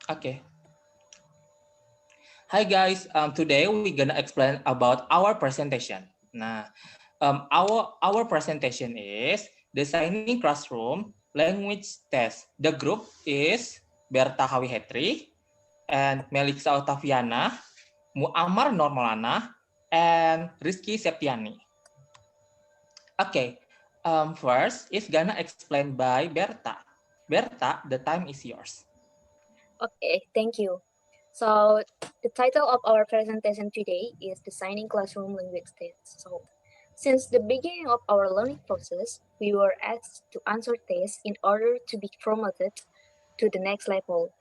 Okay. Hi guys. Today we're gonna explain about our presentation. Nah, our presentation is designing classroom language test. The group is Berta Hawihetri and Melissa Otaviana, Muammar Normalana, and Rizky Septiani. Okay. First is gonna explain by Berta. Berta, the time is yours. Okay, thank you. So the title of our presentation today is Designing Classroom Language Tests. So since the beginning of our learning process, we were asked to answer tests in order to be promoted to the next level.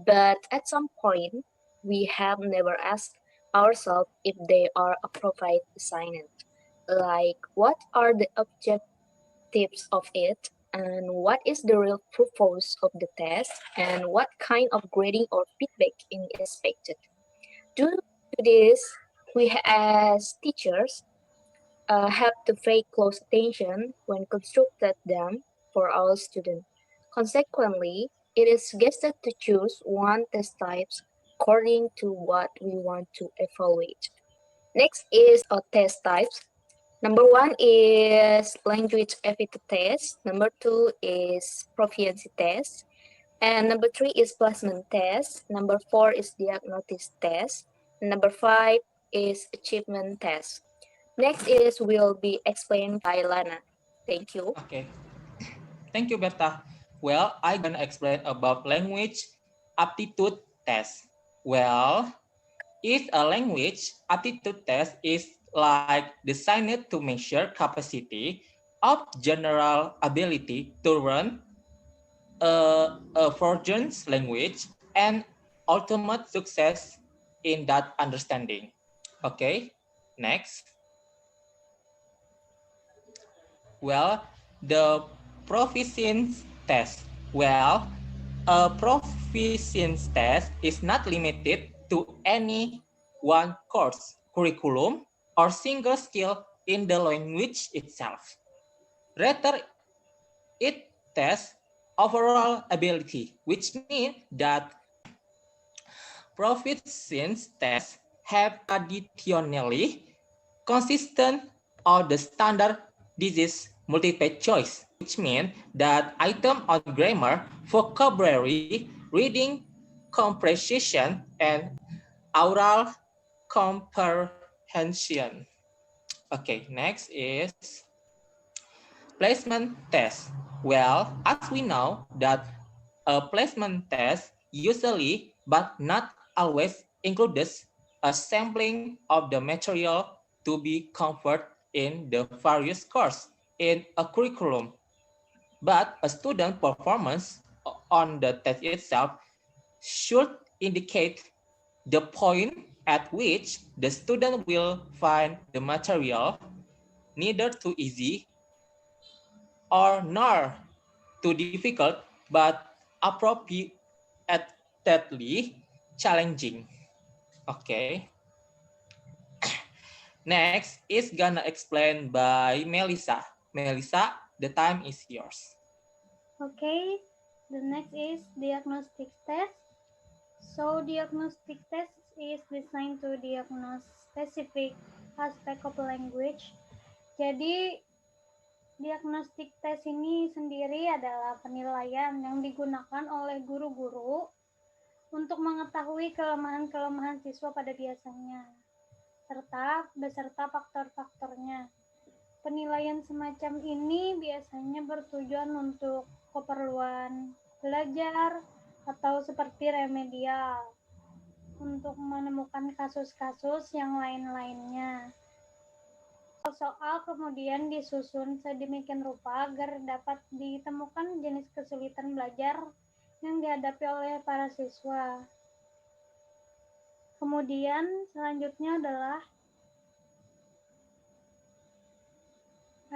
But at some point, we have never asked ourselves if they are appropriate assignment. Like, what are the objectives of it, and what is the real purpose of the test, and what kind of grading or feedback is expected. Due to this, we as teachers have to pay close attention when constructed them for our students. Consequently, it is suggested to choose one test types according to what we want to evaluate. Next is our test types. Number one is language aptitude test. Number two is proficiency test. And number three is placement test. Number four is diagnosis test. Number five is achievement test. Next is will be explained by Lana. Thank you. Okay. Thank you, Berta. Well, I'm gonna explain about language aptitude test. Well, if a language aptitude test is like designed to measure capacity of general ability to learn a foreign language and ultimate success in that understanding. Okay, next. Well, the proficiency test. Well, a proficiency test is not limited to any one course, curriculum, or single skill in the language itself. Rather, it tests overall ability, which means that proficiency tests have traditionally consistent or the standard disease multiple choice, which means that item on grammar, vocabulary, reading comprehension, and oral comprehension. Okay, next is placement test. Well, as we know that a placement test usually but not always includes a sampling of the material to be covered in the various courses in a curriculum. But a student performance on the test itself should indicate the point at which the student will find the material neither too easy or nor too difficult but appropriately challenging. Okay. Next is gonna explain by Melissa. Melissa, the time is yours. Okay, the next is diagnostic test. So diagnostic test is designed to diagnose specific aspect of language. Jadi diagnostic test ini sendiri adalah penilaian yang digunakan oleh guru-guru untuk mengetahui kelemahan-kelemahan siswa pada biasanya, serta beserta faktor-faktornya. Penilaian semacam ini biasanya bertujuan untuk keperluan belajar atau seperti remedial untuk menemukan kasus-kasus yang lain-lainnya. Soal kemudian disusun sedemikian rupa agar dapat ditemukan jenis kesulitan belajar yang dihadapi oleh para siswa. Kemudian selanjutnya adalah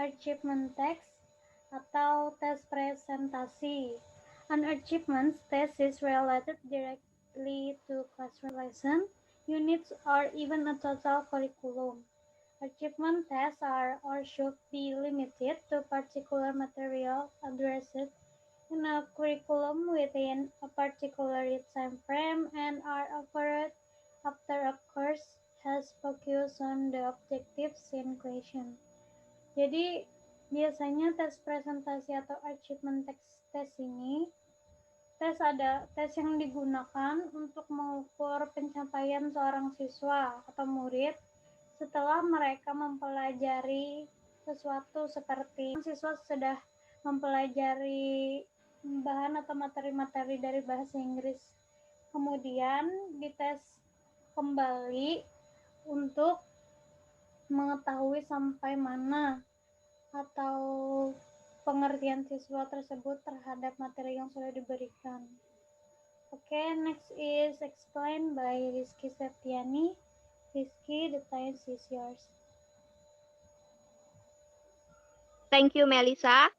achievement text atau tes presentasi. An achievement test is related directly to classroom lesson, units, or even a total curriculum. Achievement tests are or should be limited to particular material addressed in a curriculum within a particular time frame and are offered after a course has focused on the objectives in question. Jadi, biasanya tes presentasi atau achievement test ini tes yang digunakan untuk mengukur pencapaian seorang siswa atau murid setelah mereka mempelajari sesuatu seperti siswa sudah mempelajari bahan atau materi-materi dari bahasa Inggris. Kemudian dites kembali untuk mengetahui sampai mana atau pengertian siswa tersebut terhadap materi yang sudah diberikan. Okay, next is explained by Rizky Septiani. Rizky, the time is yours. Thank you, Melissa.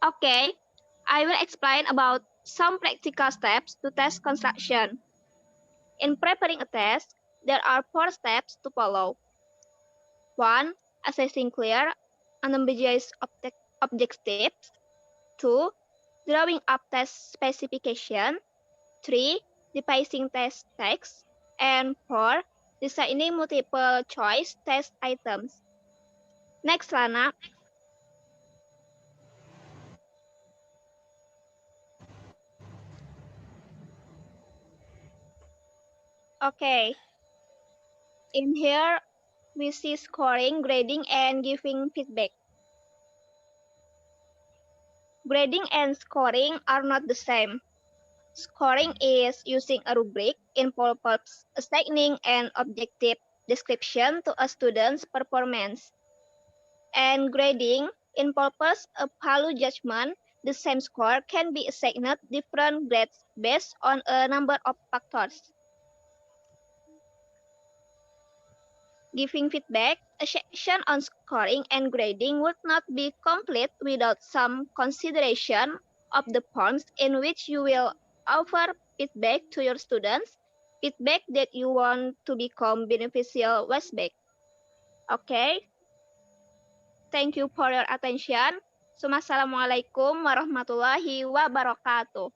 Okay, I will explain about some practical steps to test construction. In preparing a test, there are 4 steps to follow. 1. Assessing clear, unambiguous objectives. 2. Drawing up test specification. 3. Devising test text. And 4. Designing multiple choice test items. Next, Lana. Okay. In here, we see scoring, grading, and giving feedback. Grading and scoring are not the same. Scoring is using a rubric involves assigning an objective description to a student's performance. And grading involves a value judgment. The same score can be assigned different grades based on a number of factors. Giving feedback, a section on scoring and grading would not be complete without some consideration of the forms in which you will offer feedback to your students, feedback that you want to become beneficial feedback. Okay? Thank you for your attention. Assalamualaikum warahmatullahi wabarakatuh.